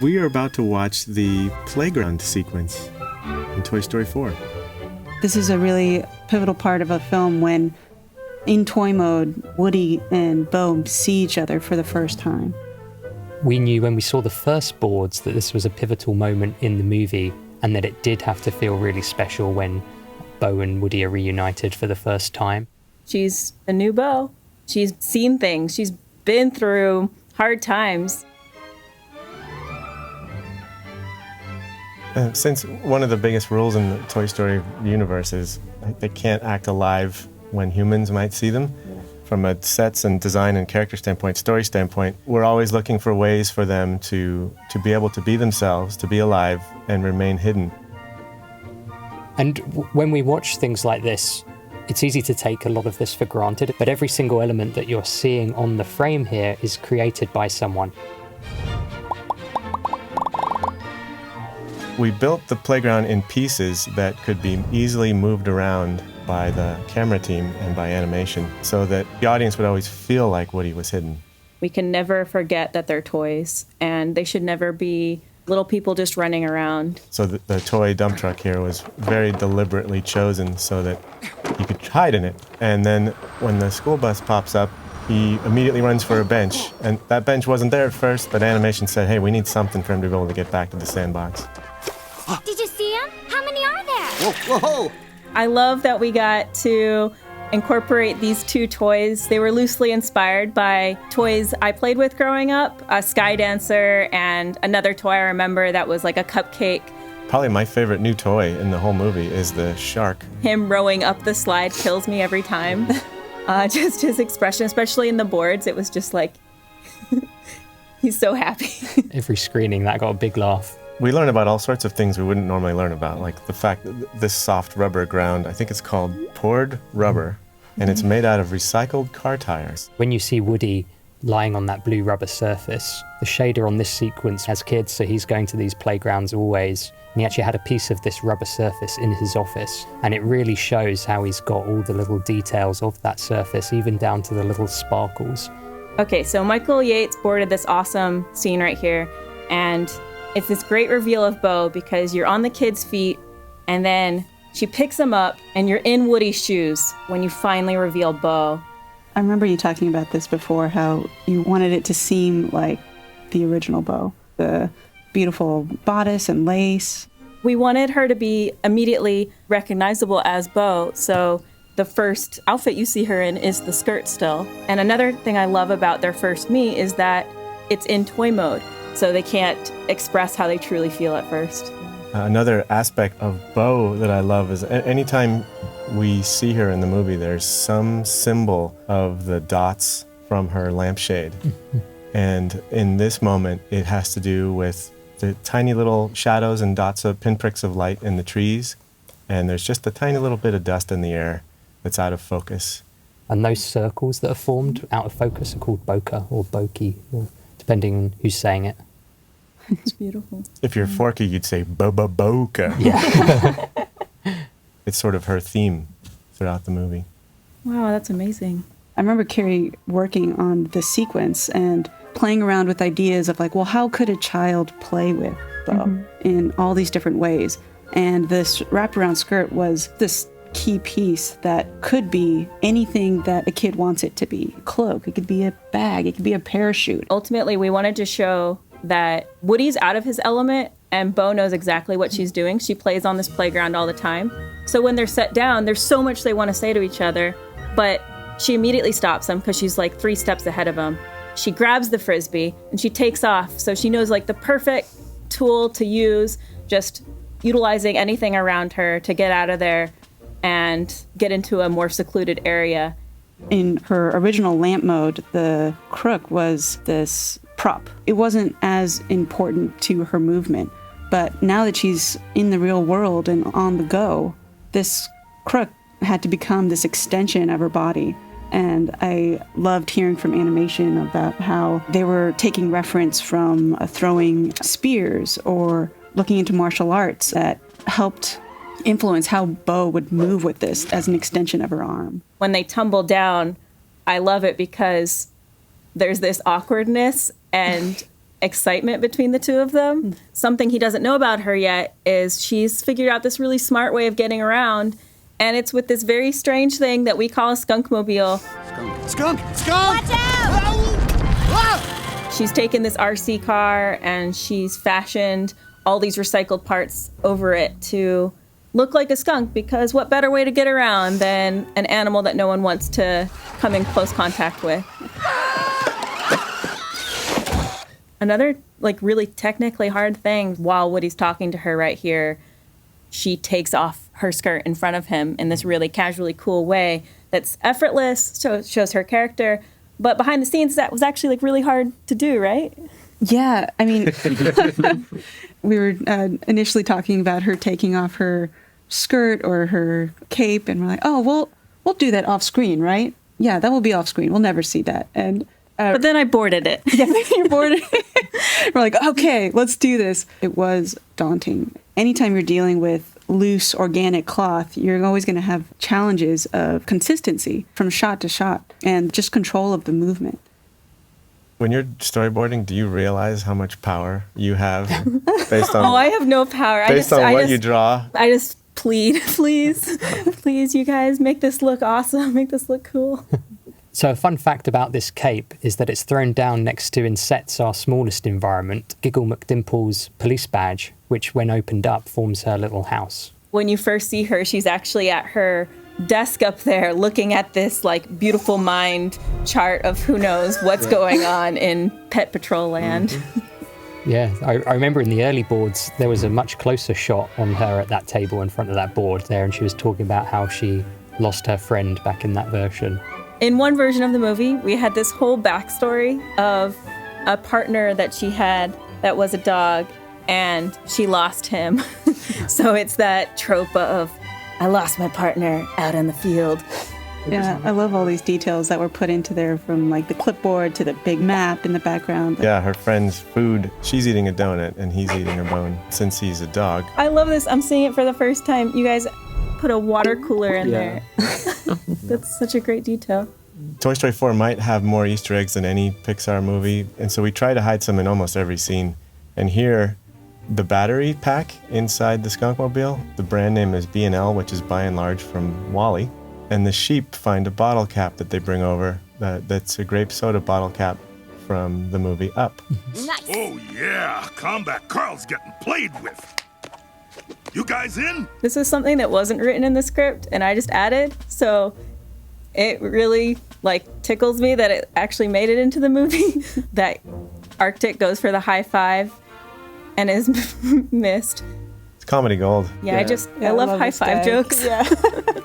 We are about to watch the playground sequence in Toy Story 4. This is a really pivotal part of a film when, in toy mode, Woody and Bo see each other for the first time. We knew when we saw the first boards that this was a pivotal moment in the movie and that it did have to feel really special when Bo and Woody are reunited for the first time. She's a new Bo. She's seen things. She's been through hard times. Since one of the biggest rules in the Toy Story universe is they can't act alive when humans might see them, from a sets and design and character standpoint, story standpoint, we're always looking for ways for them to be able to be themselves, to be alive, and remain hidden. And when we watch things like this, it's easy to take a lot of this for granted, but every single element that you're seeing on the frame here is created by someone. We built the playground in pieces that could be easily moved around by the camera team and by animation so that the audience would always feel like Woody was hidden. We can never forget that they're toys, and they should never be little people just running around. So the toy dump truck here was very deliberately chosen so that you could hide in it. And then when the school bus pops up, he immediately runs for a bench. And that bench wasn't there at first, but animation said, hey, we need something for him to be able to get back to the sandbox. Did you see him? How many are there? Whoa, whoa! I love that we got to incorporate these two toys. They were loosely inspired by toys I played with growing up, a Sky Dancer and another toy I remember that was like a cupcake. Probably my favorite new toy in the whole movie is the shark. Him rowing up the slide kills me every time. Just his expression, especially in the boards, it was just like, he's so happy. Every screening, that got a big laugh. We learn about all sorts of things we wouldn't normally learn about, like the fact that this soft rubber ground, I think it's called poured rubber, and it's made out of recycled car tires. When you see Woody lying on that blue rubber surface, the shader on this sequence has kids, so he's going to these playgrounds always, and he actually had a piece of this rubber surface in his office, and it really shows how he's got all the little details of that surface, even down to the little sparkles. Okay, so Michael Yates boarded this awesome scene right here, and it's this great reveal of Bo because you're on the kid's feet and then she picks him up and you're in Woody's shoes when you finally reveal Bo. I remember you talking about this before, how you wanted it to seem like the original Bo. The beautiful bodice and lace. We wanted her to be immediately recognizable as Bo, so the first outfit you see her in is the skirt still. And another thing I love about their first meet is that it's in toy mode. So they can't express how they truly feel at first. Another aspect of Bo that I love is anytime we see her in the movie, there's some symbol of the dots from her lampshade. And in this moment, it has to do with the tiny little shadows and dots of pinpricks of light in the trees. And there's just a tiny little bit of dust in the air that's out of focus. And those circles that are formed out of focus are called bokeh or bokeh, or depending on who's saying it. It's beautiful. If you're Forky, you'd say Boca. Yeah. It's sort of her theme throughout the movie. Wow, that's amazing. I remember Carrie working on the sequence and playing around with ideas of like, well, how could a child play with Bo in all these different ways? And this wraparound skirt was this key piece that could be anything that a kid wants it to be. A cloak, it could be a bag, it could be a parachute. Ultimately, we wanted to show that Woody's out of his element and Bo knows exactly what she's doing. She plays on this playground all the time. So when they're set down, there's so much they want to say to each other, but she immediately stops them because she's like 3 steps ahead of them. She grabs the Frisbee and she takes off. So she knows like the perfect tool to use, just utilizing anything around her to get out of there and get into a more secluded area. In her original lamp mode, the crook was this prop. It wasn't as important to her movement, but now that she's in the real world and on the go, this crook had to become this extension of her body. And I loved hearing from animation about how they were taking reference from throwing spears or looking into martial arts that helped influence how Bo would move with this as an extension of her arm. When they tumble down, I love it because there's this awkwardness and excitement between the two of them. Something he doesn't know about her yet is she's figured out this really smart way of getting around, and it's with this very strange thing that we call a skunkmobile. Skunk! Skunk! Watch out! Ah! She's taken this RC car and she's fashioned all these recycled parts over it to look like a skunk, because what better way to get around than an animal that no one wants to come in close contact with? Another really technically hard thing, while Woody's talking to her right here, she takes off her skirt in front of him in this really casually cool way that's effortless, so shows her character. But behind the scenes, that was actually really hard to do, right? Yeah, I mean, we were initially talking about her taking off her skirt or her cape, and we're like, oh, we'll do that off screen, right? Yeah, that will be off screen. We'll never see that. And But then I boarded it. yeah, you're bored. We're like, okay, let's do this. It was daunting. Anytime you're dealing with loose organic cloth, you're always going to have challenges of consistency from shot to shot and just control of the movement. When you're storyboarding, do you realize how much power you have based on Oh, I have no power. based on what you draw? I just plead, please, you guys, make this look awesome. Make this look cool. So a fun fact about this cape is that it's thrown down next to, in sets, our smallest environment, Giggle McDimple's police badge, which when opened up forms her little house. When you first see her, she's actually at her desk up there looking at this beautiful mind chart of who knows what's going on in Pet Patrol land. Yeah, I remember in the early boards, there was a much closer shot on her at that table in front of that board there, and she was talking about how she lost her friend back in that version. In one version of the movie, we had this whole backstory of a partner that she had that was a dog, and she lost him. So it's that trope of, I lost my partner out in the field. Yeah, I love all these details that were put into there, from the clipboard to the big map in the background. Yeah, her friend's food. She's eating a donut and he's eating a bone since he's a dog. I love this. I'm seeing it for the first time. You guys put a water cooler in there. That's such a great detail. Toy Story 4 might have more Easter eggs than any Pixar movie, and so we try to hide some in almost every scene. And here, the battery pack inside the Skunkmobile, the brand name is B&L, which is by and large from Wall-E. And the sheep find a bottle cap that they bring over that's a grape soda bottle cap from the movie Up. Nice. Oh yeah, Combat Carl's getting played with. You guys in? This is something that wasn't written in the script, and I just added. So it really tickles me that it actually made it into the movie. That Arctic goes for the high five and is missed. It's comedy gold. Yeah, I love high this five guy. jokes. Yeah.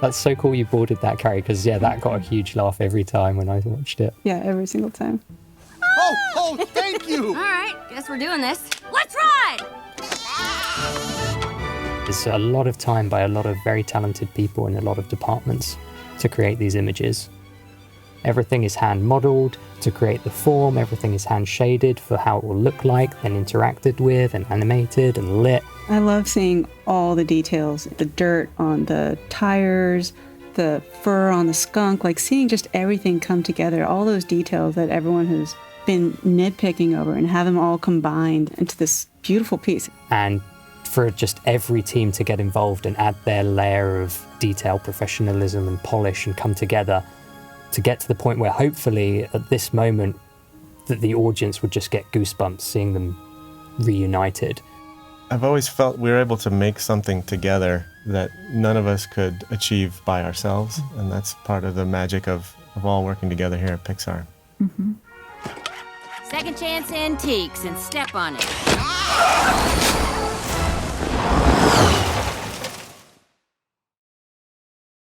That's so cool you boarded that, Carrie, because that got a huge laugh every time when I watched it. Yeah, every single time. Oh, thank you. All right, guess we're doing this. Let's ride! There's a lot of time by a lot of very talented people in a lot of departments to create these images. Everything is hand modeled to create the form, everything is hand shaded for how it will look like, then interacted with and animated and lit. I love seeing all the details, the dirt on the tires, the fur on the skunk, seeing just everything come together, all those details that everyone has been nitpicking over, and have them all combined into this beautiful piece. And for just every team to get involved and add their layer of detail, professionalism and polish and come together to get to the point where hopefully at this moment that the audience would just get goosebumps seeing them reunited. I've always felt we were able to make something together that none of us could achieve by ourselves, and that's part of the magic of all working together here at Pixar. Second chance antiques and step on it.